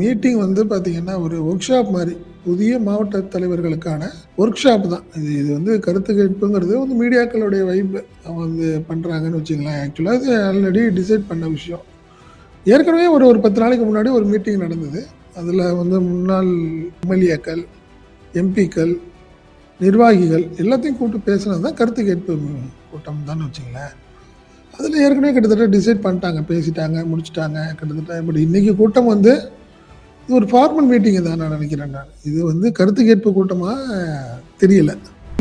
Meeting வந்து பார்த்தீங்கன்னா, ஒரு ஒர்க் ஷாப் மாரி. புதிய மாவட்ட தலைவர்களுக்கான ஒர்க் ஷாப் தான். இது இது வந்து கருத்து கேட்புங்கிறது வந்து மீடியாக்களுடைய வைப். அவங்க வந்து பண்றாங்கன்னு வச்சுக்கங்களேன். ஆக்சுவலா அது ஆல்ரெடி டிசைட் பண்ண விஷயம். ஏற்கனவே ஒரு ஒரு 10 நாளைக்கு முன்னாடி ஒரு மீட்டிங் நடந்தது. அதில வந்து முன்னாள் எம்எல்ஏக்கள், எம்பிக்கள், நிர்வாகிகள் எல்லாத்தையும் கூப்பிட்டு பேசினது தான் கருத்து கேட்பு கூட்டம் தான்னு வச்சுக்கங்களேன். அதில ஏற்கனவே கிட்டத்தட்ட டிசைட் பண்ணிட்டாங்க, பேசிட்டாங்க, முடிச்சுட்டாங்க கிட்டத்தட்ட. பட் இன்னைக்கு கூட்டம் வந்து இது ஒரு ஃபார்மல் மீட்டிங் தான் நான் நினைக்கிறேன் நான். இது வந்து கருத்து கேட்பு கூட்டமா தெரியல.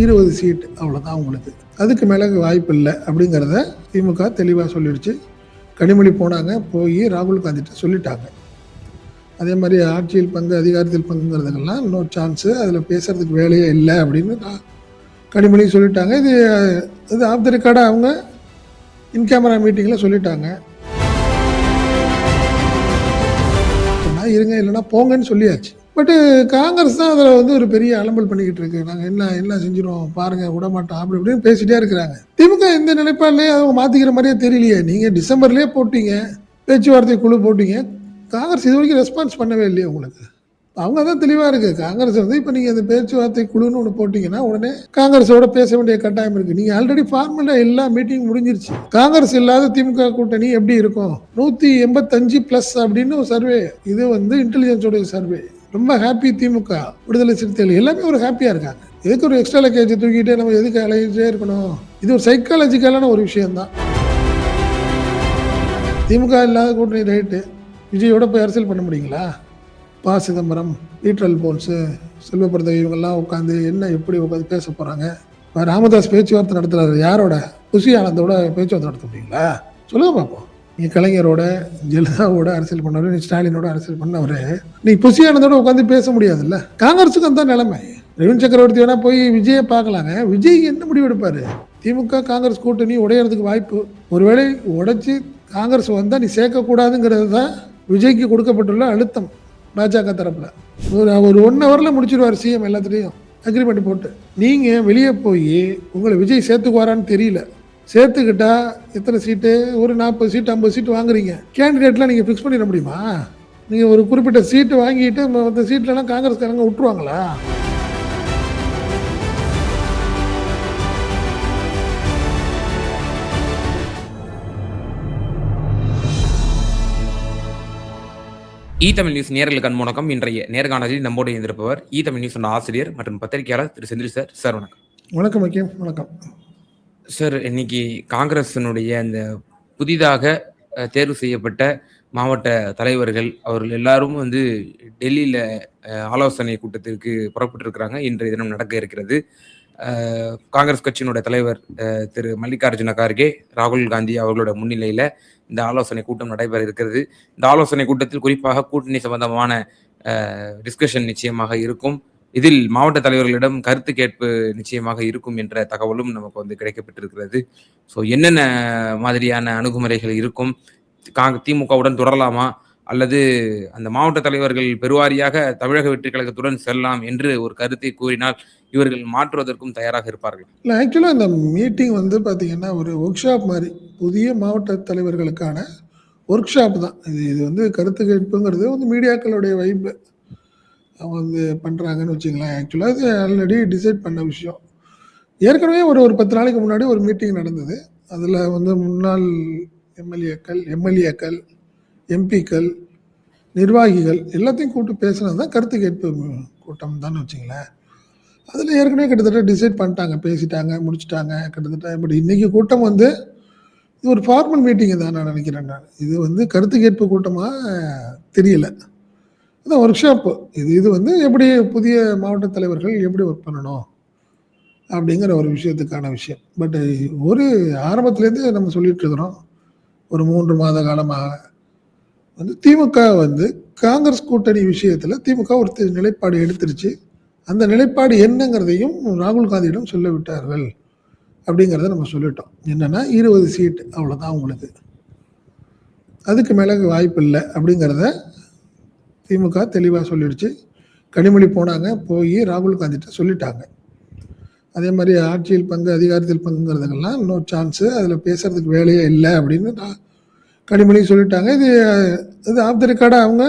20 சீட் அவ்வளோதான் உங்களுக்கு. அதுக்கு மேலே வாய்ப்பு இல்லை அப்படிங்கிறத திமுக தெளிவாக சொல்லிடுச்சு. கனிமொழி போனாங்க, போய் ராகுல் காந்திட்ட சொல்லிட்டாங்க. அதே மாதிரி ஆட்சியில் பங்கு, அதிகாரத்தில் பங்குங்கிறதுக்கெல்லாம் நோ சான்ஸு, அதில் பேசுறதுக்கு வேலையே இல்லை அப்படின்னு கனிமொழி சொல்லிட்டாங்க. இது ஆஃப் த ரெக்கார்டாக அவங்க இன் கேமரா மீட்டிங்கில் சொல்லிட்டாங்க. இருங்க, இல்லைன்னா போங்கன்னு சொல்லியாச்சு. பட்டு காங்கிரஸ் தான் அதில் வந்து ஒரு பெரிய அலம்பல் பண்ணிக்கிட்டு இருக்கு. நாங்கள் என்ன செஞ்சிருவோம் பாருங்க, விட மாட்டோம் அப்படி இப்படின்னு பேசிட்டே இருக்கிறாங்க. திமுக இந்த நிலைப்பாடுலேயே அவங்க மாற்றிக்கிற மாதிரியே தெரியலையே. நீங்கள் டிசம்பர்லேயே போட்டீங்க, பேச்சுவார்த்தை குழு போட்டீங்க, காங்கிரஸ் இது வரைக்கும் ரெஸ்பான்ஸ் பண்ணவே இல்லையே உங்களுக்கு. அவங்க தான் தெளிவாக இருக்குது. காங்கிரஸ் வந்து இப்போ நீங்கள் இந்த பேச்சுவார்த்தை குழுன்னு ஒன்று போட்டிங்கன்னா உடனே காங்கிரஸோட பேச வேண்டிய கட்டாயம் இருக்குது. நீங்கள் ஆல்ரெடி ஃபார்மலாக எல்லா மீட்டிங் முடிஞ்சிருச்சு. காங்கிரஸ் இல்லாத திமுக கூட்டணி எப்படி இருக்கும்? 185+ அப்படின்னு ஒரு சர்வே. இது வந்து இன்டெலிஜென்ஸோட சர்வே. ரொம்ப ஹாப்பி திமுக, விடுதலை சிறுத்தைகள் எல்லாமே ஒரு ஹாப்பியாக இருக்காங்க. எதுக்கு ஒரு எக்ஸ்ட்ரா லக்கேஜ் தூக்கிட்டு நம்ம எதுக்கு அலையிட்டே இருக்கணும்? இது ஒரு சைக்காலஜிக்கலான ஒரு விஷயம்தான். திமுக இல்லாத கூட்டணி ரைட்டு, விஜயோட போய் அரசியல் பண்ண முடியுங்களா? ப. சிதம்பரம், பீட்டர் அல்போன்ஸு, செல்வப்பிரதை இவங்கெல்லாம் உட்காந்து எப்படி உட்காந்து பேச போகிறாங்க? ராமதாஸ் பேச்சுவார்த்தை நடத்துகிறாரு. யாரோட? புசி ஆனந்தோட பேச்சுவார்த்தை நடத்த முடியுங்களா? சொல்லுங்க பார்ப்போம். நீ கலைஞரோட, ஜெயலலிதாவோட அரசியல் பண்ணவர், நீ ஸ்டாலினோட அரசியல் பண்ணவர், நீ புசி ஆனந்தோட உட்காந்து பேச முடியாதுல்ல? காங்கிரஸுக்கு அந்த நிலைமை. ரவீந்திர சக்கரவர்த்தி வேணா போய் விஜயை பார்க்கலாங்க. விஜய் என்ன முடிவு எடுப்பாரு? திமுக காங்கிரஸ் கூட்டணி உடையறதுக்கு வாய்ப்பு. ஒருவேளை உடைச்சி காங்கிரஸ் வந்தால் நீ சேர்க்கக்கூடாதுங்கிறது தான் விஜய்க்கு கொடுக்கப்பட்டுள்ள அழுத்தம். பாஜக தரப்பில் ஒரு 1 ஹவரில் முடிச்சிடுவார் சிஎம் எல்லாத்துலேயும் அக்ரிமெண்ட் போட்டு. நீங்கள் வெளியே போய் உங்களை விஜய் சேர்த்துக்குவாரான்னு தெரியல. சேர்த்துக்கிட்டா எத்தனை சீட்டு? ஒரு 40 சீட்டு 50 சீட்டு வாங்குறீங்க. கேண்டிடேட்லாம் நீங்கள் ஃபிக்ஸ் பண்ணிட முடியுமா? நீங்கள் ஒரு குறிப்பிட்ட சீட்டு வாங்கிட்டு மற்ற சீட்லலாம் காங்கிரஸ்காரங்க விட்டுருவாங்களா? தமிழ் நியூஸ் நேயர்களுக்கு அன்பு வணக்கம். இன்றைய நேர்காணலில் நம்மோடு இருந்திருப்பவர் தமிழ் நியூஸ் ஆசிரியர் மற்றும் பத்திரிகையாளர் திரு செந்தில் சார். சார் வணக்கம். வணக்கம் வக்கீல். வணக்கம் சார். இன்னைக்கு காங்கிரசினுடைய அந்த புதிதாக தேர்வு செய்யப்பட்ட மாவட்ட தலைவர்கள் அவர்கள் எல்லாரும் வந்து டெல்லியில் ஆலோசனை கூட்டத்திற்கு புறப்பட்டிருக்கிறாங்க. இன்றைய தினம் நடக்க இருக்கிறது. காங்கிரஸ் கட்சியினுடைய தலைவர் திரு மல்லிகார்ஜுன கார்கே, ராகுல் காந்தி அவர்களோட முன்னிலையில் இந்த ஆலோசனை கூட்டம் நடைபெற இருக்கிறது. இந்த ஆலோசனை கூட்டத்தில் குறிப்பாக கூட்டணி சம்பந்தமான டிஸ்கஷன் நிச்சயமாக இருக்கும். இதில் மாவட்ட தலைவர்களிடம் கருத்து கேட்பு நிச்சயமாக இருக்கும் என்ற தகவலும் நமக்கு வந்து கிடைக்கப்பட்டிருக்கிறது. ஸோ என்னென்ன மாதிரியான அணுகுமுறைகள் இருக்கும்? திமுகவுடன் தொடரலாமா அல்லது அந்த மாவட்ட தலைவர்கள் பெருவாரியாக தமிழக வெற்றி கழகத்துடன் செல்லலாம் என்று ஒரு கருத்தை கூறினால் இவர்கள் மாற்றுவதற்கும் தயாராக இருப்பார்கள்? இல்லை, ஆக்சுவலாக இந்த மீட்டிங் வந்து பார்த்தீங்கன்னா ஒரு ஒர்க் ஷாப் மாதிரி. புதிய மாவட்ட தலைவர்களுக்கான ஒர்க் ஷாப் தான் இது. இது வந்து கருத்து கேட்புங்கிறது வந்து மீடியாக்களுடைய வைப்பு. அவங்க வந்து பண்ணுறாங்கன்னு வச்சுங்களேன். ஆக்சுவலாக அது ஆல்ரெடி டிசைட் பண்ண விஷயம். ஏற்கனவே ஒரு ஒரு 10 நாளைக்கு முன்னாடி ஒரு மீட்டிங் நடந்தது. அதில் வந்து முன்னாள் எம்எல்ஏக்கள், எம்பிக்கள், நிர்வாகிகள் எல்லாத்தையும் கூப்பிட்டு பேசினது தான் கருத்து கேட்பு கூட்டம் தான் வச்சுங்களேன். அதில் ஏற்கனவே கிட்டத்தட்ட டிசைட் பண்ணிட்டாங்க, பேசிட்டாங்க, முடிச்சுட்டாங்க கிட்டத்தட்ட. பட் இன்றைக்கி கூட்டம் வந்து இது ஒரு ஃபார்மல் மீட்டிங் தான் நான் நினைக்கிறேன் நான். இது வந்து கருத்து கேட்பு கூட்டமாக தெரியல. அதான் ஒர்க் ஷாப்பு. இது வந்து எப்படி புதிய மாவட்ட தலைவர்கள் எப்படி ஒர்க் பண்ணணும் அப்படிங்கிற ஒரு விஷயத்துக்கான விஷயம். பட் ஒரு ஆரம்பத்துலேருந்து நம்ம சொல்லிட்டு இருக்கிறோம். ஒரு 3 மாத காலமாக வந்து திமுக வந்து காங்கிரஸ் கூட்டணி விஷயத்தில் திமுக ஒரு நிலைப்பாடு எடுத்துருச்சு. அந்த நிலைப்பாடு என்னங்கிறதையும் ராகுல் காந்தியிடம் சொல்ல விட்டார்கள் அப்படிங்கிறத நம்ம சொல்லிட்டோம். என்னன்னா 20 சீட் அவ்வளோதான் உங்களுக்கு. அதுக்கு மேலே வாய்ப்பு இல்லை அப்படிங்கிறத திமுக தெளிவாக சொல்லிடுச்சு. கனிமொழி போனாங்க, போய் ராகுல் காந்திட்ட சொல்லிட்டாங்க. அதே மாதிரி ஆட்சியில் பங்கு, அதிகாரத்தில் பங்குங்கிறதுக்கெல்லாம் நோ சான்ஸு, அதில் பேசுறதுக்கு வேலையே இல்லை அப்படின்னு கனிமொழி சொல்லிட்டாங்க. இது ஆஃப் த ரெக்கார்டாக அவங்க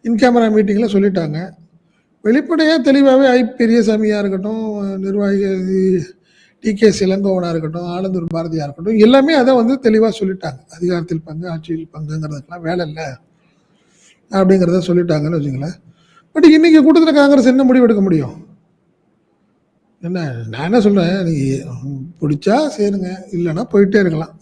இன் கேமரா மீட்டிங்கில் சொல்லிட்டாங்க. வெளிப்படையாக தெளிவாகவே பெரியசாமியாக இருக்கட்டும், நிர்வாகிகள் டிகேஎஸ் இளங்கோவனா இருக்கட்டும், ஆலந்தூர் பாரதியா இருக்கட்டும், எல்லாமே அதை வந்து தெளிவாக சொல்லிட்டாங்க. அதிகாரத்தில் பங்கு, ஆட்சியில் பங்குங்கிறதுக்கெல்லாம் வேலை இல்லை அப்படிங்கிறத சொல்லிட்டாங்கன்னு வச்சுங்களேன். பட் இன்னைக்கு கூட்டத்தில் காங்கிரஸ் என்ன முடிவு எடுக்க முடியும்? என்ன நான் என்ன சொல்கிறேன், நீங்கள் பிடிச்சா சேருங்க, இல்லைன்னா போயிட்டே இருக்கலாம்.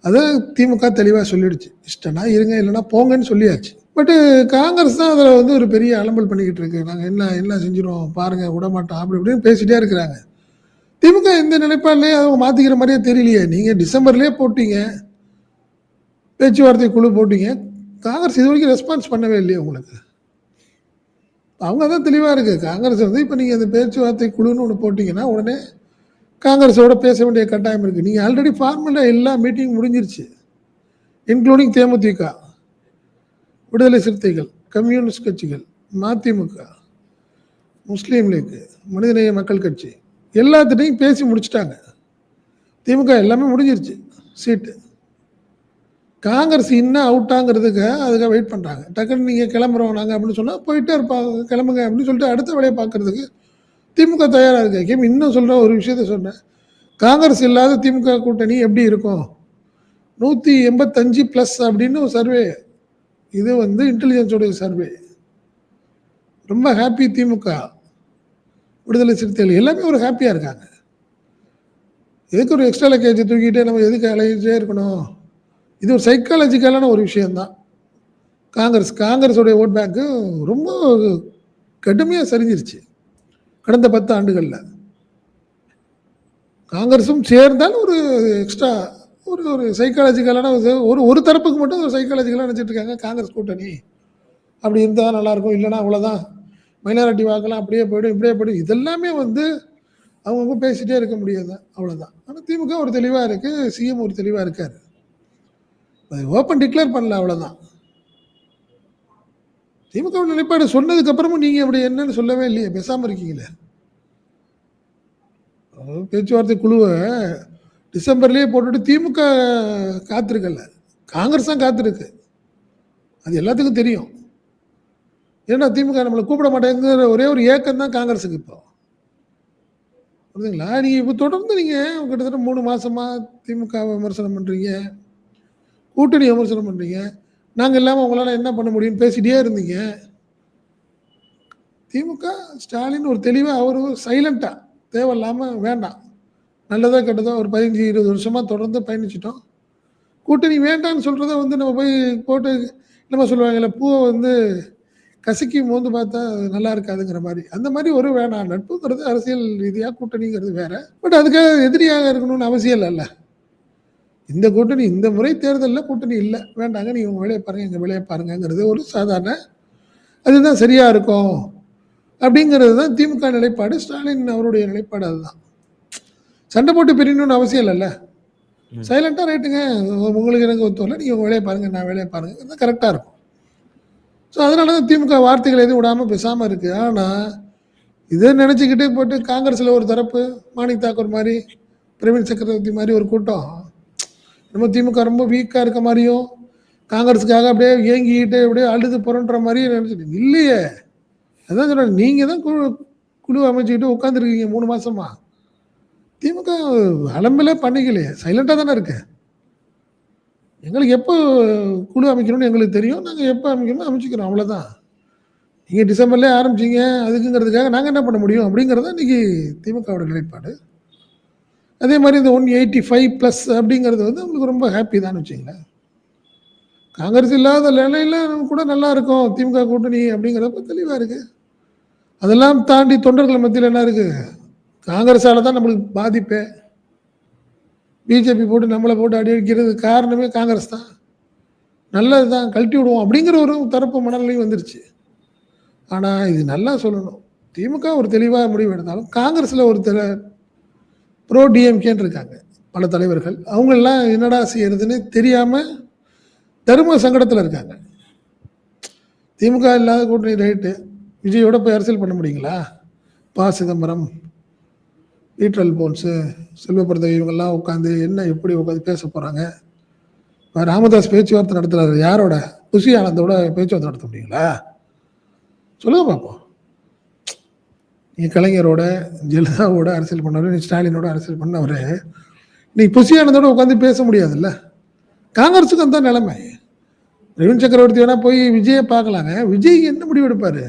அதை திமுக தெளிவாக சொல்லிடுச்சு. இஷ்டம்னா இருங்க, இல்லைன்னா போங்கன்னு சொல்லியாச்சு. பட்டு காங்கிரஸ் தான் அதில் வந்து ஒரு பெரிய அலம்பல் பண்ணிக்கிட்டு இருக்கு. நாங்கள் என்ன செஞ்சிடும் பாருங்கள், விடமாட்டோம் அப்படி இப்படின்னு பேசிகிட்டே இருக்கிறாங்க. திமுக இந்த நிலைப்பாடுலேயே அவங்க மாற்றிக்கிற மாதிரியே தெரியலையே. நீங்கள் டிசம்பர்லேயே போட்டீங்க, பேச்சுவார்த்தை குழு போட்டீங்க, காங்கிரஸ் இது வரைக்கும் ரெஸ்பான்ஸ் பண்ணவே இல்லையே உங்களுக்கு. அவங்க தான் தெளிவாக இருக்குது. காங்கிரஸ் வந்து இப்போ நீங்கள் அந்த பேச்சுவார்த்தை குழுன்னு ஒன்று போட்டிங்கன்னா உடனே காங்கிரஸோட பேச வேண்டிய கட்டாயம் இருக்குது. நீங்கள் ஆல்ரெடி ஃபார்மலாக எல்லா மீட்டிங் முடிஞ்சிருச்சு, இன்க்ளூடிங் தேமுதிக, விடுதலை சிறுத்தைகள், கம்யூனிஸ்ட் கட்சிகள், மதிமுக, முஸ்லீம் லீக், மனிதநேய மக்கள் கட்சி, எல்லாத்திட்டையும் பேசி முடிச்சுட்டாங்க. திமுக எல்லாமே முடிஞ்சிருச்சு சீட்டு. காங்கிரஸ் இன்னும் அவுட்டாங்கிறதுக்கு அதுக்காக வெயிட் பண்ணுறாங்க. டக்குன்னு நீங்கள் கிளம்புறோம் நாங்கள் அப்படின்னு சொன்னால் போயிட்டே இருப்பாங்க, கிளம்புங்க அப்படின்னு சொல்லிட்டு அடுத்த வேலையை பார்க்கறதுக்கு திமுக தயாராக இருக்கு. இன்னும் சொல்கிற ஒரு விஷயத்த சொன்னேன், காங்கிரஸ் இல்லாத திமுக கூட்டணி எப்படி இருக்கும்? 185+ அப்படின்னு ஒரு சர்வே, இது வந்து இன்டெலிஜென்ஸோடைய சர்வே. ரொம்ப ஹாப்பி திமுக, விடுதலை சிறுத்தைகள் எல்லாமே ஒரு ஹாப்பியாக இருக்காங்க. எதுக்கு ஒரு எக்ஸ்ட்ரா லக்கேஜ் தூக்கிட்டே நம்ம எதுக்கு அலையிட்டே இருக்கணும்? இது ஒரு சைக்காலஜிக்கலான ஒரு விஷயந்தான். காங்கிரஸோடைய ஓட் பேங்க்கு ரொம்ப கடுமையாக சரிஞ்சிருச்சு கடந்த 10 ஆண்டுகளில். காங்கிரஸும் சேர்ந்தால் ஒரு எக்ஸ்ட்ரா ஒரு சைக்காலஜிக்கலான ஒரு தரப்புக்கு மட்டும் ஒரு சைக்காலஜிக்கலாக நினச்சிட்டு இருக்காங்க. காங்கிரஸ் கூட்டணி அப்படி இருந்தால் நல்லாயிருக்கும், இல்லைன்னா அவ்வளோதான், மைனாரிட்டி வாக்கெல்லாம் அப்படியே போய்டும், இப்படியே போய்டும். இதெல்லாமே வந்து அவங்கவுங்க பேசிகிட்டே இருக்க முடியாது, அவ்வளோதான். ஆனால் திமுக ஒரு தெளிவாக இருக்குது, சிஎம் ஒரு தெளிவாக இருக்கார். ஓப்பன் டிக்ளேர் பண்ணல, அவ்வளோதான். திமுக நிலைப்பாடு சொன்னதுக்கு அப்புறமும் நீங்கள் அப்படி என்னன்னு சொல்லவே இல்லையே, பேசாமல் இருக்கீங்களே. பேச்சுவார்த்தை குழுவை டிசம்பர்லேயே போட்டுட்டு திமுக காத்திருக்கல, காங்கிரஸ் தான் காத்திருக்கு. அது எல்லாத்துக்கும் தெரியும். ஏன்னா திமுக நம்மளை கூப்பிட மாட்டேங்கிற ஒரே ஒரு ஏக்கம் தான் காங்கிரஸுக்கு இப்போ, புரியுதுங்களா? நீங்கள் இப்போ தொடர்ந்து நீங்கள் கிட்டத்தட்ட 3 மாதமா திமுக விமர்சனம் பண்ணுறீங்க, கூட்டணி விமர்சனம் பண்ணுறீங்க. நாங்கள் இல்லாமல் உங்களால் என்ன பண்ண முடியும்னு பேசிகிட்டே இருந்தீங்க. திமுக ஸ்டாலின் ஒரு தெளிவாக அவர் சைலண்ட்டாக தேவையில்லாமல் வேண்டாம், நல்லதோ கெட்டதோ ஒரு 15-20 வருஷமாக தொடர்ந்து பயணிச்சிட்டோம். கூட்டணி வேண்டான்னு சொல்கிறத வந்து நம்ம போய் போட்டு நம்ம சொல்லுவாங்கல்ல, பூவை வந்து கசக்கி மோந்து பார்த்தா நல்லா இருக்காதுங்கிற மாதிரி, அந்த மாதிரி ஒரு வேணாம். நட்புங்கிறது அரசியல் ரீதியாக, கூட்டணிங்கிறது வேற. பட் அதுக்காக எதிரியாக இருக்கணும்னு அவசியம் இல்லைல்ல. இந்த கூட்டணி இந்த முறை தேர்தலில் கூட்டணி இல்லை, வேண்டாங்க, நீங்கள் உங்கள் வேலையை பாருங்கள், எங்கள் வேலையை பாருங்கிறது ஒரு சாதாரண, அதுதான் சரியாக இருக்கும் அப்படிங்கிறது தான் திமுக நிலைப்பாடு. ஸ்டாலின் அவருடைய நிலைப்பாடு அதுதான். சண்டை போட்டு பிரியணும்னு அவசியம் இல்லைல்ல. சைலண்டாக ரைட்டுங்க, உங்களுக்கு எனக்கு ஒத்துவல, நீங்கள் உங்கள் வேலையை பாருங்கள், நான் வேலையை பாருங்கள், கரெக்டாக இருக்கும். ஸோ அதனால தான் திமுக வார்த்தைகள் எதுவும் விடாமல் பேசாமல் இருக்குது. ஆனால் இதை நினச்சிக்கிட்டு போட்டு காங்கிரஸில் ஒரு தரப்பு, மாணிக் தாக்கூர் மாதிரி, பிரவீன் சக்கரவர்த்தி மாதிரி ஒரு கூட்டம் நம்ம திமுக ரொம்ப வீக்காக இருக்க மாதிரியும், காங்கிரஸுக்காக அப்படியே ஏங்கிக்கிட்டு அப்படியே அழுது புரண்டுற மாதிரியும் நினச்சிட்டு இல்லையே. அதான் சொல்கிறேன், நீங்கள் தான் குழு அமைச்சிக்கிட்டு உட்காந்துருக்கீங்க 3 மாதமா. திமுக அலம்பிலே பண்ணிக்கலையே, சைலண்டாக தானே இருக்கு. எங்களுக்கு எப்போ குழு அமைக்கணும்னு எங்களுக்கு தெரியும், நாங்கள் எப்போ அமைக்கணுமோ அமைச்சிக்கிறோம், அவ்வளோதான். நீங்கள் டிசம்பர்லேயே ஆரம்பிச்சிங்க, அதுக்குங்கிறதுக்காக நாங்கள் என்ன பண்ண முடியும் அப்படிங்கிறது தான் இன்றைக்கி திமுகவோட நிலைப்பாடு. அதே மாதிரி இந்த 185+ அப்படிங்கிறது வந்து உங்களுக்கு ரொம்ப ஹாப்பி தான் வச்சுங்களேன். காங்கிரஸ் இல்லாத நிலையில் கூட நல்லா இருக்கும் திமுக கூட்டணி அப்படிங்கிறப்ப தெளிவாக இருக்குது. அதெல்லாம் தாண்டி தொண்டர்கள் மத்தியில் என்ன இருக்குது, காங்கிரஸால் தான் நம்மளுக்கு பாதிப்பே. பிஜேபி போட்டு நம்மளை போட்டு அடி அடிக்கிறது காரணமே காங்கிரஸ் தான். நல்லது தான், கழட்டி விடுவோம் அப்படிங்கிற ஒரு தரப்பு மனநிலையும் வந்துருச்சு. ஆனால் இது நல்லா சொல்லணும், திமுக ஒரு தெளிவாக முடிவு எடுத்தாலும் காங்கிரஸில் ஒரு ப்ரோ டிஎம்கேன்னு இருக்காங்க பல தலைவர்கள். அவங்களெல்லாம் என்னடா செய்யறதுன்னு தெரியாமல் தர்ம சங்கடத்தில் இருக்காங்க. திமுக இல்லாத கூட்டணி ரைட்டு, விஜயோட போய் அரசியல் பண்ண முடியுங்களா? ப. சிதம்பரம், ஈட்ரல் போன்ஸு, செல்வப்பிரத இவங்கெல்லாம் உட்காந்து என்ன எப்படி உட்காந்து பேச போகிறாங்க? ராமதாஸ் பேச்சுவார்த்தை நடத்துகிறாரு, யாரோட? புஷி ஆனந்தோட பேச்சுவார்த்தை நடத்த முடியுங்களா? சொல்லுங்க பார்ப்போம். நீங்க கலைஞரோட, ஜெயலலிதாவோட அரசியல் பண்ணவரு, நீ ஸ்டாலினோட அரசியல் பண்ணவரு, நீ புசியானந்தோட உட்காந்து பேச முடியாதுல்ல. காங்கிரஸுக்கு அந்த நிலைமை. பிரவீன் சக்கரவர்த்தி வேணா போய் விஜய பார்க்கலாங்க. விஜய் என்ன முடிவு எடுப்பாரு?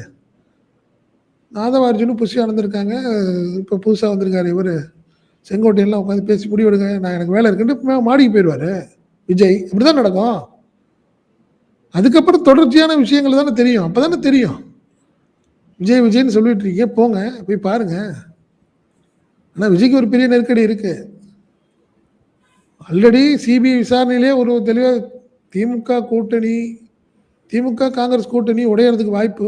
நாதவார்ஜுனும் புஷி இருக்காங்க. இப்போ புதுசாக வந்திருக்காரு இவர் செங்கோட்டையெல்லாம் உட்காந்து பேசி முடிவெடுங்க, நான் எனக்கு வேலை இருக்குன்ட்டு மாடிக்கு போயிடுவார் விஜய். இப்படி தான் நடக்கும். அதுக்கப்புறம் தொடர்ச்சியான விஷயங்கள் தானே தெரியும். அப்போ தானே தெரியும். விஜய் விஜய்னு சொல்லிட்டு இருக்கீங்க, போங்க போய் பாருங்க. ஆனால் விஜய்க்கு ஒரு பெரிய நெருக்கடி இருக்கு. ஆல்ரெடி சிபிஐ விசாரணையிலே ஒரு தெளிவாக திமுக கூட்டணி, திமுக காங்கிரஸ் கூட்டணி உடையறதுக்கு வாய்ப்பு.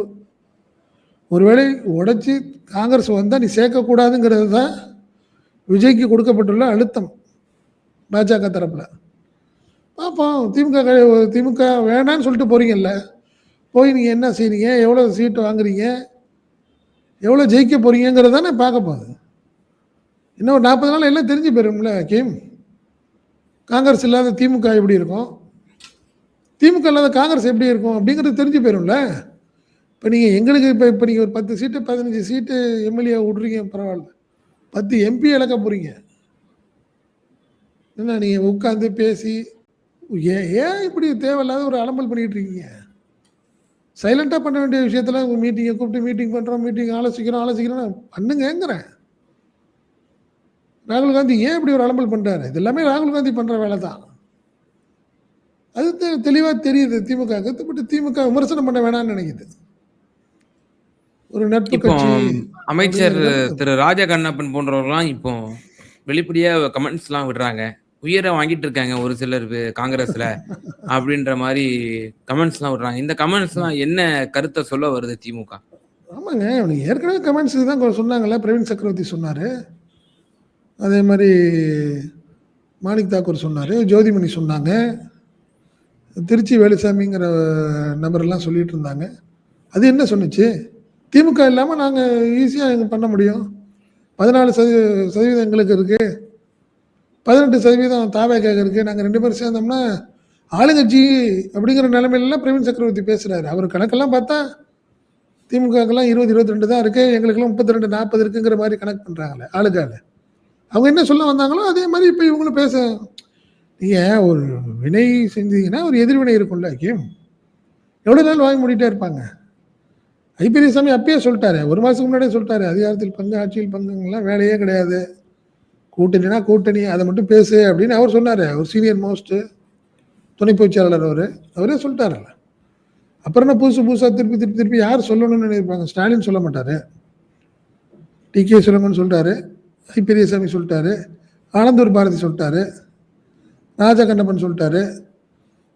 ஒருவேளை உடைச்சி காங்கிரஸ் வந்தால் நீ சேர்க்கக்கூடாதுங்கிறது தான் விஜய்க்கு கொடுக்கப்பட்டுள்ள அழுத்தம் பாஜக தரப்பில். பார்ப்போம். திமுக வேணான்னு சொல்லிட்டு போகிறீங்கல்ல, போய் நீங்கள் என்ன செய்றீங்க, எவ்வளோ சீட்டு வாங்குறீங்க, எவ்வளோ ஜெயிக்க போகிறீங்கிறது தானே பார்க்க போகுது. இன்னும் ஒரு 40 நாள் எல்லாம் தெரிஞ்சு போயிரும்ல கேம். காங்கிரஸ் இல்லாத திமுக எப்படி இருக்கும், திமுக இல்லாத காங்கிரஸ் எப்படி இருக்கும் அப்படிங்கிறது தெரிஞ்சு போயிரும்ல. இப்போ நீங்கள் எங்களுக்கு இப்போ நீங்கள் ஒரு 10 சீட்டு 15 சீட்டு எம்எல்ஏ விட்றீங்க, பரவாயில்ல. 10 எம்பி இழக்க போகிறீங்க. என்ன நீங்கள் உட்காந்து பேசி ஏன் இப்படி தேவையில்லாத ஒரு அலம்பல் பண்ணிகிட்டு இருக்கீங்க? சைலண்ட்டாக பண்ண வேண்டிய விஷயத்தில் மீட்டிங்கை கூப்பிட்டு மீட்டிங் பண்ணுறோம், மீட்டிங் ஆலோசிக்கிறோம் பண்ணுங்கிறேன். ராகுல் காந்தி ஏன் இப்படி ஒரு அலம்பல் பண்ணுறாரு? இது எல்லாமே ராகுல் காந்தி பண்ணுற வேலை தான். அது தெளிவாக தெரியுது திமுக. பட் திமுக விமர்சனம் பண்ண வேணாம்னு நினைக்குது. ஒரு நட்பு இப்போ கட்சி. அமைச்சர் திரு ராஜா கண்ணப்பன் போன்றவர்கள்லாம் இப்போ வெளிப்படையா கமெண்ட்ஸ்லாம் விடுறாங்க. உயர வாங்கிட்டு இருக்காங்க ஒரு சிலர் காங்கிரஸ்ல அப்படின்ற மாதிரி கமெண்ட்ஸ்லாம் விடுறாங்க. இந்த கமெண்ட்ஸ்லாம் என்ன கருத்தை சொல்ல வருது திமுக? ஆமாங்க, அவனுக்கு ஏற்கனவே கமெண்ட்ஸ் தான் சொன்னாங்கல்ல. பிரவீன் சக்கரவர்த்தி சொன்னார், அதே மாதிரி மாணிக் தாக்கூர் சொன்னார், ஜோதிமணி சொன்னாங்க, திருச்சி வேலுசாமிங்கிற நபரெல்லாம் சொல்லிட்டு இருந்தாங்க. அது என்ன சொன்னிச்சு? திமுக இல்லாமல் நாங்கள் ஈஸியாக எங்கே பண்ண முடியும், 14% எங்களுக்கு இருக்குது, 18% தாவேக்காக இருக்குது, நாங்கள் 2 பேரும் சேர்ந்தோம்னா ஆளுங்கட்சி அப்படிங்கிற நிலைமையிலாம் பிரவீன் சக்கரவர்த்தி பேசுகிறாரு. அவர் கணக்கெல்லாம் பார்த்தா திமுகக்கெல்லாம் 20-22 தான் இருக்குது, எங்களுக்கெல்லாம் 32-40 இருக்குங்கிற மாதிரி கணக்கு பண்ணுறாங்களே ஆளுக்காள். அவங்க என்ன சொல்ல வந்தாங்களோ அதே மாதிரி இப்போ இவங்களும் பேச. நீங்கள் ஒரு வினை செஞ்சீங்கன்னா ஒரு எதிர்வினை இருக்கும்ல கேம். எவ்வளோ நாள் வாங்கி மூடிட்டே இருப்பாங்க? ஐபிஎஸ்சாமி அப்பயே சொல்லிட்டாரு, 1 மாதத்துக்கு முன்னாடியே சொல்லிட்டாரு, அதிகாரத்தில் பங்கு ஆட்சியில் பங்குங்கெல்லாம் வேலையே கிடையாது, கூட்டணினா கூட்டணி, அதை மட்டும் பேசு அப்படின்னு அவர் சொன்னார். அவர் சீனியர் மோஸ்ட்டு துணை பொதுச்செயலாளர் அவரே சொல்லிட்டாருல்ல. அப்புறம் என்ன புதுசாக திருப்பி யார் சொல்லணும்னு நினைப்பாங்க? ஸ்டாலின் சொல்ல மாட்டார், டிகே சுரங்கன்னு சொல்லிட்டாரு, பெரியசாமி சொல்லிட்டாரு, ஆனந்தூர் பாரதி சொல்லிட்டாரு, ராஜா கண்ணப்பன் சொல்லிட்டாரு,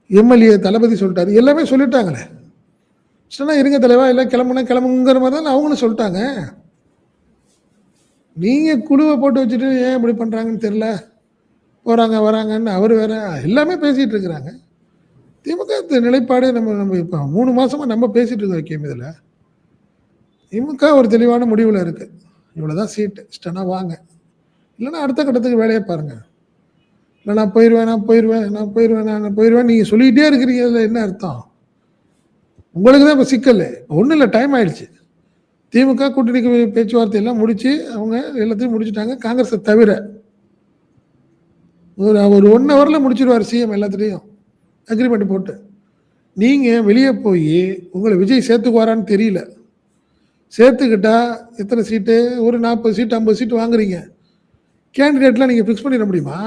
எம்எல்ஏ தளபதி சொல்லிட்டாரு, எல்லாமே சொல்லிட்டாங்களே. சொன்னா இருங்க தலைவா, இல்லை கிளம்புங்கிற மாதிரி தான் அவங்களும் சொல்லிட்டாங்க. நீங்கள் குழுவை போட்டு வச்சுட்டு ஏன் இப்படி பண்ணுறாங்கன்னு தெரில, போகிறாங்க வராங்கன்னு அவர் வேற எல்லாமே பேசிகிட்டு இருக்கிறாங்க. திமுக நிலைப்பாடு நம்ம இப்போ 3 மாதமாக நம்ம பேசிகிட்டு இருக்கோம் கேம். இதில் திமுக ஒரு தெளிவான முடிவில் இருக்குது. இவ்வளோதான் சீட்டு இஷ்டனா வாங்க, இல்லைன்னா அடுத்த கட்டத்துக்கு வேலையை பாருங்கள். இல்லை நான் போயிடுவேன் நீங்கள் சொல்லிகிட்டே இருக்கிறீங்க. இதில் என்ன அர்த்தம்? உங்களுக்கு தான் இப்போ சிக்கல். ஒன்றும் இல்லை, டைம் ஆயிடுச்சு. திமுக கூட்டணிக்கு பேச்சுவார்த்தையெல்லாம் முடித்து அவங்க எல்லாத்தையும் முடிச்சுட்டாங்க, காங்கிரஸை தவிர. ஒரு 1 ஹவரில் முடிச்சிடுவார் சிஎம் எல்லாத்துலேயும் அக்ரிமெண்ட் போட்டு. நீங்கள் வெளியே போய் உங்களை விஜய் சேர்த்துக்குவாரான்னு தெரியல. சேர்த்துக்கிட்டா எத்தனை சீட்டு? ஒரு 40 சீட்டு 50 சீட்டு வாங்குறீங்க. கேண்டிடேட்லாம் நீங்கள் ஃபிக்ஸ் பண்ணிட முடியுமா?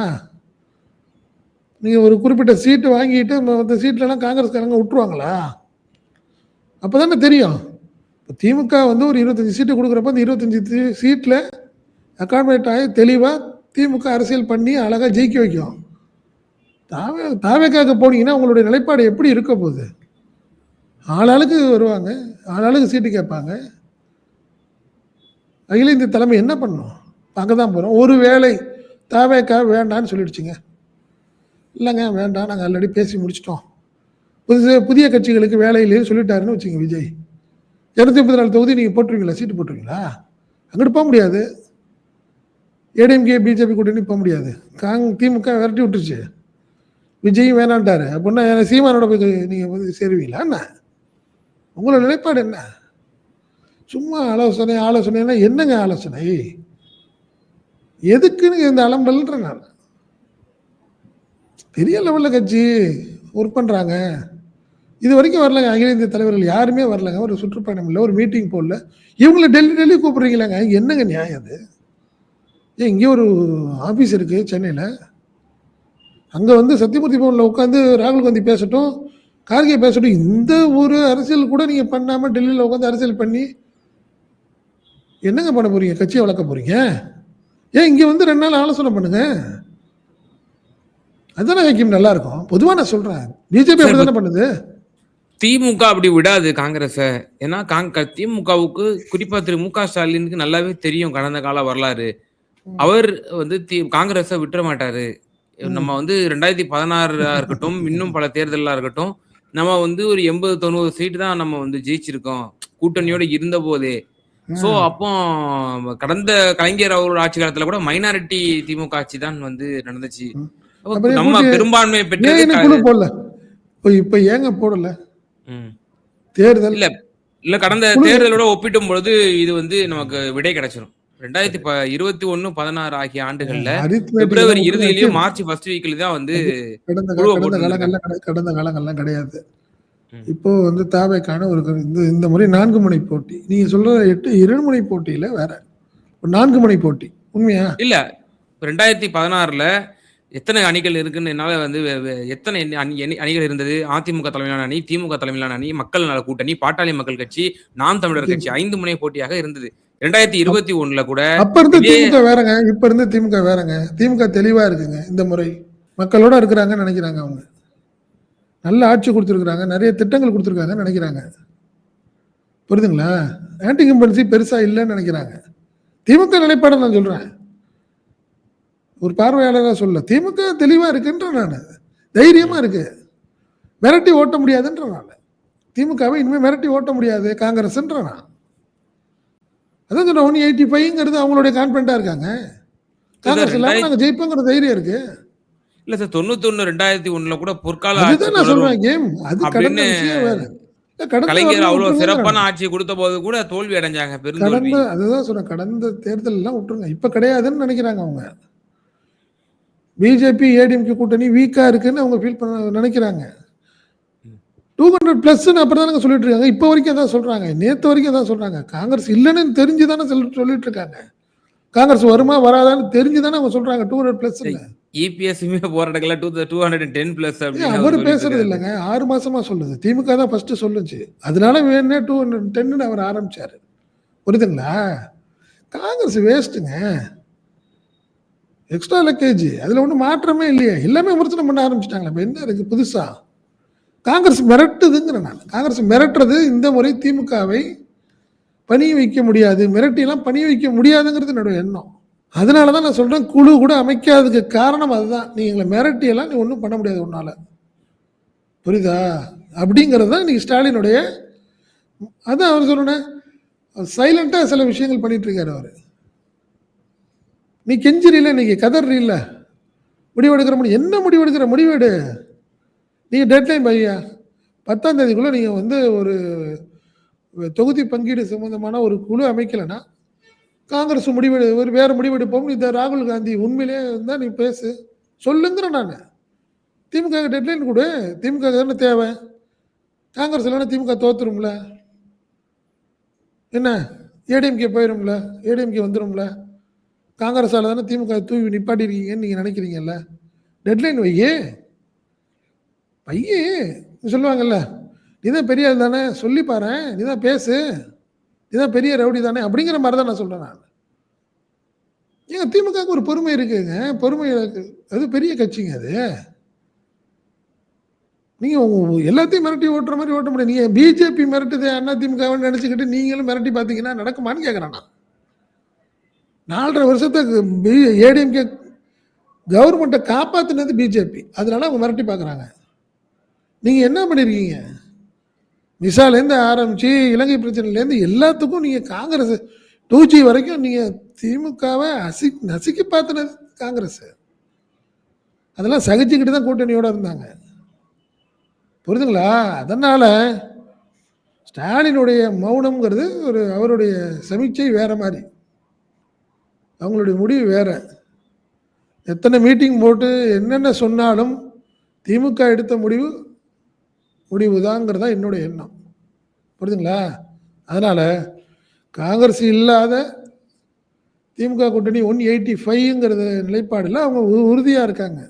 நீங்கள் ஒரு குறிப்பிட்ட சீட்டு வாங்கிட்டு மற்ற சீட்லலாம் காங்கிரஸ்காரங்க விட்டுருவாங்களா? அப்போ தானே தெரியும். இப்போ திமுக ஒரு 25 சீட்டு கொடுக்குறப்ப அந்த 25 சீட்டில் அக்காமடேட் ஆகி தெளிவாக திமுக அரசியல் பண்ணி அழகாக ஜெயிக்க வைக்கும். தாவேக்காக போனீங்கன்னா உங்களுடைய நிலைப்பாடு எப்படி இருக்க போகுது? ஆளாளுக்கு வருவாங்க, ஆளாளுக்கு சீட்டு கேட்பாங்க. அகில இந்திய தலைமை என்ன பண்ணணும்? பார்க்க தான் போகிறோம். ஒரு வேளை தாவேக்கா வேண்டான்னு சொல்லிடுச்சுங்க, இல்லைங்க வேண்டாம், நாங்கள் ஆல்ரெடி பேசி முடிச்சிட்டோம், புதிய கட்சிகளுக்கு வேலையிலேயே சொல்லிட்டாருன்னு வச்சுங்க விஜய், 234 தொகுதி நீங்கள் போட்டுருவீங்களா? சீட்டு போட்டுருவீங்களா? அங்கிட்டு போக முடியாது. ஏடிஎம்கே பிஜேபி கூட்டணி போக முடியாது. திமுக விரட்டி விட்டுருச்சு, விஜயும் வேணான்ட்டாரு. அப்படின்னா சீமானோட போய் நீங்கள் சேருவீங்களா? என்ன உங்களோட நிலைப்பாடு என்ன? சும்மா ஆலோசனை ஆலோசனைன்னா என்னங்க ஆலோசனை? எதுக்குன்னு இந்த அலம்பல்ன்ற நான். பெரிய லெவல்ல கட்சி ஒர்க் பண்றாங்க. இது வரைக்கும் வரலங்க. அகில இந்திய தலைவர்கள் யாருமே வரலங்க. ஒரு சுற்றுப்பயணம் இல்ல, ஒரு மீட்டிங் போடல. இவங்கள டெல்லி கூப்பிடுறீங்களாங்க. என்னங்க நியாயம் அது? ஏன் இங்கே ஒரு ஆபீஸ் இருக்கு சென்னையில. அங்க வந்து சத்தியமூர்த்தி பவன்ல உட்காந்து ராகுல் காந்தி பேசட்டும், கார்கே பேசட்டும். இந்த ஒரு அரசியல் கூட நீங்க பண்ணாம டெல்லியில உட்காந்து அரசியல் பண்ணி என்னங்க பண்ண போறீங்க? கட்சியை வளர்க்க போறீங்க? ஏன் இங்க வந்து 2 நாள் ஆலோசனை பண்ணுங்க. அதுதானே ஹக்கீம் நல்லா இருக்கும். பொதுவா நான் சொல்றேன். பிஜேபி சார், அப்படித்தானே பண்ணுது. திமுக அப்படி விடாது காங்கிரஸ. ஏன்னா திமுகவுக்கு குறிப்பா திரு மு க ஸ்டாலினுக்கு நல்லாவே தெரியும் கடந்த கால வரலாறு. அவர் வந்து காங்கிரஸ விட்டுற மாட்டாரு. நம்ம வந்து 2016 இருக்கட்டும், இன்னும் பல தேர்தலா இருக்கட்டும், நம்ம வந்து ஒரு 80, 90 சீட் தான் நம்ம வந்து ஜெயிச்சிருக்கோம். கூட்டணியோட இருந்தபோதே. சோ அப்போ கடந்த கலைஞர் அவரோட ஆட்சி காலத்துல கூட மைனாரிட்டி திமுக ஆட்சி தான் வந்து நடந்துச்சு. அப்புறம் நம்ம கூட்டி பெரும்பான்மை ஏன் பெற்றது என்ன குழு போடல? இப்ப ஏங்க போடல? ம். தேர்தல் இல்ல இல்ல கடந்த குழு தேர்தலோட ஒப்பிடும் பொழுது இது வந்து நமக்கு விடை கிடைச்சிரும். 2021, 16 ஆகிய ஆண்டுகள்ல அரித்மேட்டிக் எல்லாம் பிப்ரவரி விட்டுருங்க. இறுதியிலயும் மார்ச் ஃபர்ஸ்ட் வீக்ல தான் வந்து அது குழுவ கடந்த போட்டு இருந்திருக்காங்க. காலங்கள்ல கடந்த காலங்கள்லாம் கிடையாது. ம். இப்போ வந்து தாவேக்கான ஒரு இந்த முறை 4 முனை போட்டி. நீங்க சொல்ற 2 முனை போட்டியில வேற. 4 முனை போட்டி. உண்மையா? இல்ல 2016ல எத்தனை அணிகள் இருக்குன்னு என்னால வந்து எத்தனை அணிகள் இருந்தது? அதிமுக தலைமையிலான அணி, திமுக தலைமையிலான அணி, மக்கள் நல கூட்டணி, பாட்டாளி மக்கள் கட்சி, நாம் தமிழர் கட்சி 5 முனை போட்டியாக இருந்தது. 2021ல கூட அப்ப இருந்த இதே திமுக வேறங்க. இப்ப இருந்த திமுக வேறங்க. திமுக தெளிவா இருக்குங்க இந்த முறை. மக்களோட இருக்கிறாங்கன்னு நினைக்கிறாங்க அவங்க. நல்ல ஆட்சி கொடுத்துருக்காங்க. நிறைய திட்டங்கள் கொடுத்துருக்காங்கன்னு நினைக்கிறாங்க. புரியுதுங்களா? ஆன்டி இன்கம்பன்சி பெருசா இல்லைன்னு நினைக்கிறாங்க. திமுக நிலைப்பாடு நான் சொல்றேன். ஒரு பார்வையாளராக சொல்ல திமுக தெளிவா இருக்குன்ற நான். தைரியமா இருக்கு. மிரட்டி ஓட்ட முடியாதுன்ற நான். திமுகவை இனிமே மிரட்டி ஓட்ட முடியாது காங்கிரஸ்ன்ற நான். அதான் சொல்றேன் 185ங்கிறது அவங்களுடைய கான்பிடண்டா இருக்காங்க. காங்கிரஸ் இல்லாம நாங்க ஜெயிப்போங்கிற தைரியம் இருக்கு. இல்ல சார் 91, 2001ல கூட பொற்கால ஆட்சி அதுதான் நான் தொடரும் சொல்றேன் கேம். அது கடந்த அப்படின்னு விஷயம் வேற. கடந்த கலைஞர் வரலாறு அவ்வளவு விட்டுருங்க. சிறப்பான ஆட்சி கொடுத்த போது கூட தோல்வி அடைஞ்சாங்க, பெருந்தோல்வி. கடந்த அதுதான் சொல்றேன். கடந்த தேர்தல் எல்லாம் விட்டுருங்க. இப்ப கிடையாதுன்னு நினைக்கிறாங்க அவங்க. பிஜேபி ஏடிஎம்கே கூட்டணி வீக்கா இருக்குன்னு அவங்க ஃபீல் பண்ண நினைக்கிறாங்க. 200 பிளஸ் அப்புறம் தானே சொல்லிட்டு இருக்காங்க. இப்ப வரைக்கும் தான் சொல்றாங்க. நேத்து வரைக்கும் தான் சொல்றாங்க. காங்கிரஸ் இல்லைன்னு தெரிஞ்சுதானே சொல்லிட்டு இருக்காங்க. காங்கிரஸ் வருமா வராதான்னு தெரிஞ்சுதானே அவங்க சொல்றாங்க 200 பிளஸ். இபிஎஸ்மே போராட்டங்கள 210 பிளஸ் அப்படின்னு அவரு பேசுறது இல்லைங்க. 6 மாசமா சொல்லுது. திமுக தான் ஃபர்ஸ்ட் சொல்லுச்சு. அதனால வேணே 210 அவர் ஆரம்பிச்சாரு. புரியுதுங்களா? காங்கிரஸ் வேஸ்ட்டுங்க. எக்ஸ்ட்ரா லக்கேஜ் அதுல ஒன்றும் மாற்றமே இல்லையே. எல்லாமே விமர்சனம் பண்ண ஆரம்பிச்சிட்டாங்களே. இப்போ என்ன இருக்கு புதுசா? காங்கிரஸ் மிரட்டுதுங்கிற நான். காங்கிரஸ் மிரட்டுறது இந்த முறை திமுகவை பணிய வைக்க முடியாது. மிரட்டியெல்லாம் பணிய வைக்க முடியாதுங்கிறது என்னோட எண்ணம். அதனால தான் நான் சொல்றேன் குழு கூட அமைக்காததுக்கு காரணம் அதுதான். நீ எங்களை மிரட்டியெல்லாம் நீ ஒன்றும் பண்ண முடியாது உன்னால. புரியுதா? அப்படிங்கிறது தான் இன்னைக்கு ஸ்டாலினுடைய. அதான் அவர் சொல்லணும். சைலண்டா சில விஷயங்கள் பண்ணிட்டு இருக்காரு அவரு. நீ கெஞ்சிரில, இன்னைக்கு கதறீல்ல, முடிவெடுக்கிற முடியும். என்ன முடிவெடுக்கிற? முடிவெடு. நீங்கள் டெட்லைன் பையா 10ஆம் தேதிக்குள்ளே நீங்கள் வந்து ஒரு தொகுதி பங்கீடு சம்பந்தமான ஒரு குழு அமைக்கலைன்னா காங்கிரஸ் முடிவெடு, ஒரு வேறு முடிவெடுப்போம். இந்த ராகுல் காந்தி உண்மையிலே இருந்தால் நீ பேசு, சொல்லுங்கிற நான். திமுக டெட்லைன் கொடு. திமுக தானே தேவை. காங்கிரஸ் இல்லைன்னா திமுக தோத்துரும்ல. என்ன ஏடிஎம்கே போயிடும்ல, ஏடிஎம்கே வந்துடும்ல. காங்கிரஸால தானே திமுக தூவி நிப்பாட்டிருக்கீங்கன்னு நீங்கள் நினைக்கிறீங்கல்ல. டெட்லைன் வையே பையே சொல்லுவாங்கல்ல, நீதான் பெரிய ஆள் தானே, சொல்லி பாரு, நீதான் பேசு, நீதான் பெரிய ரவுடி தானே அப்படிங்கிற மாதிரி தான் நான் சொல்றேன். நான் ஏங்க திமுகவுக்கு ஒரு பொறுமை இருக்குங்க. பொறுமை இருக்கு. அது பெரிய கட்சிங்க. அது நீங்க எல்லாத்தையும் மிரட்டி ஓட்டுற மாதிரி ஓட்ட முடியாது. நீங்க பிஜேபி மிரட்டுது அண்ணா திமுக நினைச்சுக்கிட்டு நீங்களும் மிரட்டி பார்த்தீங்கன்னா நடக்குமான்னு கேட்குறேன் நான். 4.5 வருஷத்துக்கு ஏடிஎம்கே கவர்மெண்ட்டை காப்பாற்றினது பிஜேபி. அதனால அவங்க மிரட்டி பார்க்குறாங்க. நீங்க என்ன பண்ணிருக்கீங்க? விசாலேருந்து ஆரம்பிச்சு இலங்கை பிரச்சனையிலேருந்து எல்லாத்துக்கும் நீங்க காங்கிரஸ் 2G வரைக்கும் நீங்க திமுகவை நசுக்கி பார்த்தினது காங்கிரஸ். அதெல்லாம் சகிச்சுக்கிட்டு தான் கூட்டணியோட இருந்தாங்க. புரியுதுங்களா? அதனால ஸ்டாலினுடைய மௌனம்ங்கிறது அவருடைய சமீட்சை வேற மாதிரி, அவங்களுடைய முடிவு வேற. எத்தனை மீட்டிங் போட்டு என்னென்ன சொன்னாலும் திமுக எடுத்த முடிவு தாங்கிறதா என்னுடைய எண்ணம். புரியுதுங்களா? அதனால காங்கிரஸ் இல்லாத திமுக கூட்டணி 185ங்கிறத நிலைப்பாடில் அவங்க உறுதியாக இருக்காங்க.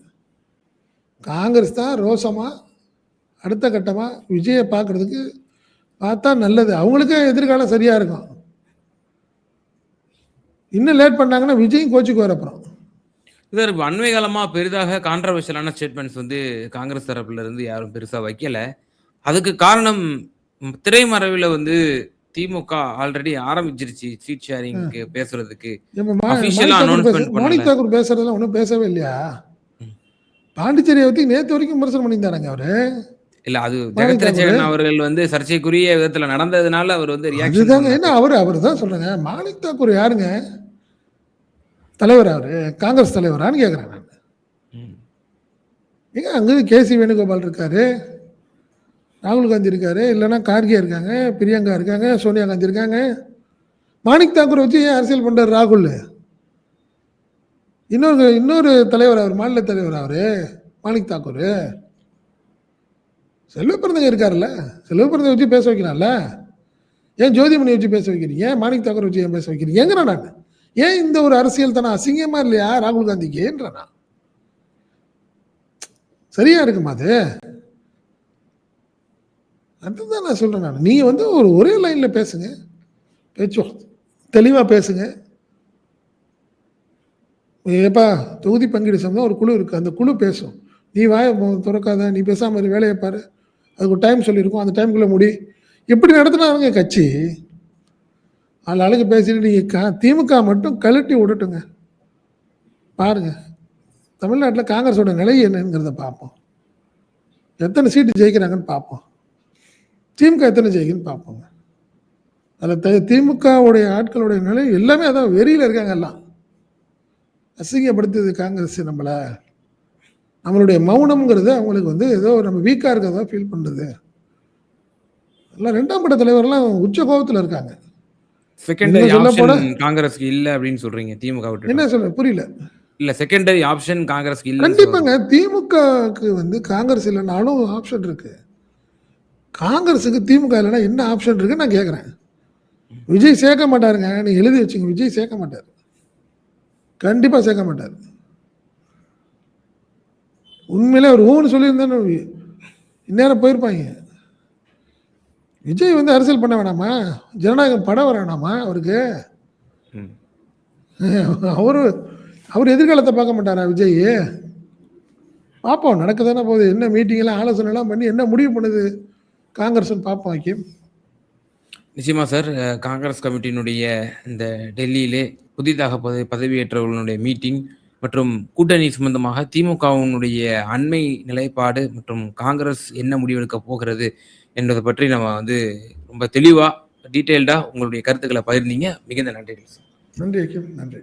காங்கிரஸ் தான் ரோசமாக அடுத்த கட்டமாக விஜயை பார்க்குறதுக்கு பார்த்தா நல்லது, அவங்களுக்கு எதிர்காலம் சரியாக இருக்கும். இன்னும் லேட் பண்ணாங்கன்னா விஜயும் கோச்சுக்கு வரப்புறம். சார், இப்போ அண்மை காலமாக பெரிதாக கான்ட்ரவர்ஷியலான ஸ்டேட்மெண்ட்ஸ் வந்து காங்கிரஸ் தரப்புல இருந்து யாரும் பெருசாக வைக்கல. அதுக்கு காரணம் திரைமறைவில் வந்து திமுக ஆல்ரெடி ஆரம்பிச்சிருச்சு சீட் ஷேரிங்க்கு பேசுறதுக்கு. அபிஷியலா அனௌன்ஸ்மெண்ட் பண்ணல. மாணிக் தாக்கூர் பேசுறதெல்லாம் ஒன்றும் பேசவே இல்லையா? பாண்டிச்சேரியை பற்றி நேற்று வரைக்கும் விமர்சனம் பண்ணியிருந்தாருங்க அவரு. இல்ல, அது ஜெகத்ரட்சகன் அவர்கள் வந்து சர்ச்சைக்குரிய விதத்துல நடந்ததுனால அவர் வந்து ரியாக்ஷன். என்ன அவர் தான் சொல்றேங்க. மாணிக் தாக்கூர் யாருங்க? தலைவர், அவரு காங்கிரஸ் தலைவரான்னு கேட்குறேன் நான். ஏங்க அங்கே கேசி வேணுகோபால் இருக்காரு, ராகுல் காந்தி இருக்காரு, இல்லைன்னா கார்கே இருக்காங்க, பிரியங்கா இருக்காங்க, சோனியா காந்தி இருக்காங்க. மாணிக் தாக்கூர் வச்சு ஏன் அரசியல் பண்றாரு ராகுல்? இன்னொரு தலைவர், அவர் மாநில தலைவர், அவரு மாணிக் தாக்கூர். செல்வ பிறந்தங்க இருக்காருல்ல, செல்வ பிறந்த வச்சு பேச வைக்கிறான்ல. ஏன் ஜோதிமணி வச்சு பேச வைக்கிறீங்க? மாணிக் தாக்கூர் வச்சு ஏன் பேச வைக்கிறீங்கிறேன் நான். ஏன் இந்த ஒரு அரசியல் தானே அசிங்கமா இல்லையா ராகுல் காந்திக்குன்றா? சரியா இருக்குமா அது? அதுதான் நான் சொல்றேன். நான் நீங்க வந்து ஒரே லைன்ல பேசுங்க, பேச்சுவார்த்தை தெளிவா பேசுங்க. ஏப்பா தொகுதி பங்கீடு சம்பந்தம் ஒரு குழு இருக்கு, அந்த குழு பேசும். நீ வாய திறக்காத, நீ பேசாம ஒரு வேலையை பாரு, அதுக்கு ஒரு டைம் சொல்லியிருக்கோம், அந்த டைமுக்குள்ள முடி. எப்படி நடத்தினாங்க கட்சி? ஆளுக்கு பேசிட்டு நீங்கள் திமுக மட்டும் கழட்டி விடட்டுங்க. பாருங்க தமிழ்நாட்டில் காங்கிரஸோட நிலை என்னங்கிறத பார்ப்போம். எத்தனை சீட்டு ஜெயிக்கிறாங்கன்னு பார்ப்போம், திமுக எத்தனை ஜெயிக்குன்னு பார்ப்போங்க. அதில் திமுகவுடைய ஆட்களுடைய நிலை எல்லாமே அதான் வெறியில் இருக்காங்க. எல்லாம் அசிங்கப்படுத்துது காங்கிரஸ் நம்மளுடைய மௌனம்ங்கிறது அவங்களுக்கு வந்து ஏதோ நம்ம வீக்காக இருக்கிறதா ஃபீல் பண்ணுறது. எல்லாம் 2ஆம் பட்ட தலைவர்லாம் உச்ச கோபத்தில் இருக்காங்க. செகண்டரி ஆப்ஷன் காங்கிரஸ்க்கு இல்ல அப்படின்னு சொல்றீங்க திமுக விட்டு? என்ன சொல்ற புரியல. இல்ல, செகண்டரி ஆப்ஷன் காங்கிரஸ்க்கு இல்ல. கண்டிப்பாங்க திமுகக்கு வந்து காங்கிரஸ் இல்லைனாலும் ஆப்ஷன் இருக்கு. காங்கிரஸுக்கு திமுக இல்லைன்னா என்ன ஆப்ஷன் இருக்கு நான் கேட்குறேன். விஜய் சேர்க்க மாட்டாருங்க, நீ எழுதி வச்சுங்க. விஜய் சேர்க்க மாட்டார், கண்டிப்பா சேர்க்க மாட்டார். உண்மையிலே ஒரு ஊன்னு சொல்லியிருந்தேன்னு இந்நேரம் போயிருப்பாங்க. விஜய் வந்து அரசியல் பண்ண வேணாமா? ஜனநாயகம் படம் வர வேணாமா அவருக்கு? அவர் எதிர்காலத்தை பார்க்க மாட்டாரா விஜய்? பார்ப்போம், நடக்குதானே போகுது. என்ன மீட்டிங்லாம் ஆலோசனைலாம் பண்ணி என்ன முடிவு பண்ணுது காங்கிரஸ்ன்னு பார்ப்போம். வைக்கும் நிச்சயமா சார். காங்கிரஸ் கமிட்டியினுடைய இந்த டெல்லியிலே புதிதாக பதவியேற்றவர்களுடைய மீட்டிங் மற்றும் கூட்டணி சம்பந்தமாக திமுகவினுடைய அண்மை நிலைப்பாடு மற்றும் காங்கிரஸ் என்ன முடிவெடுக்க போகிறது என்பதை பற்றி நம்ம வந்து ரொம்ப தெளிவா டீட்டெயில்டா உங்களுடைய கருத்துக்களை பகிர்ந்தீங்க. மிகுந்த நன்றி. நன்றி.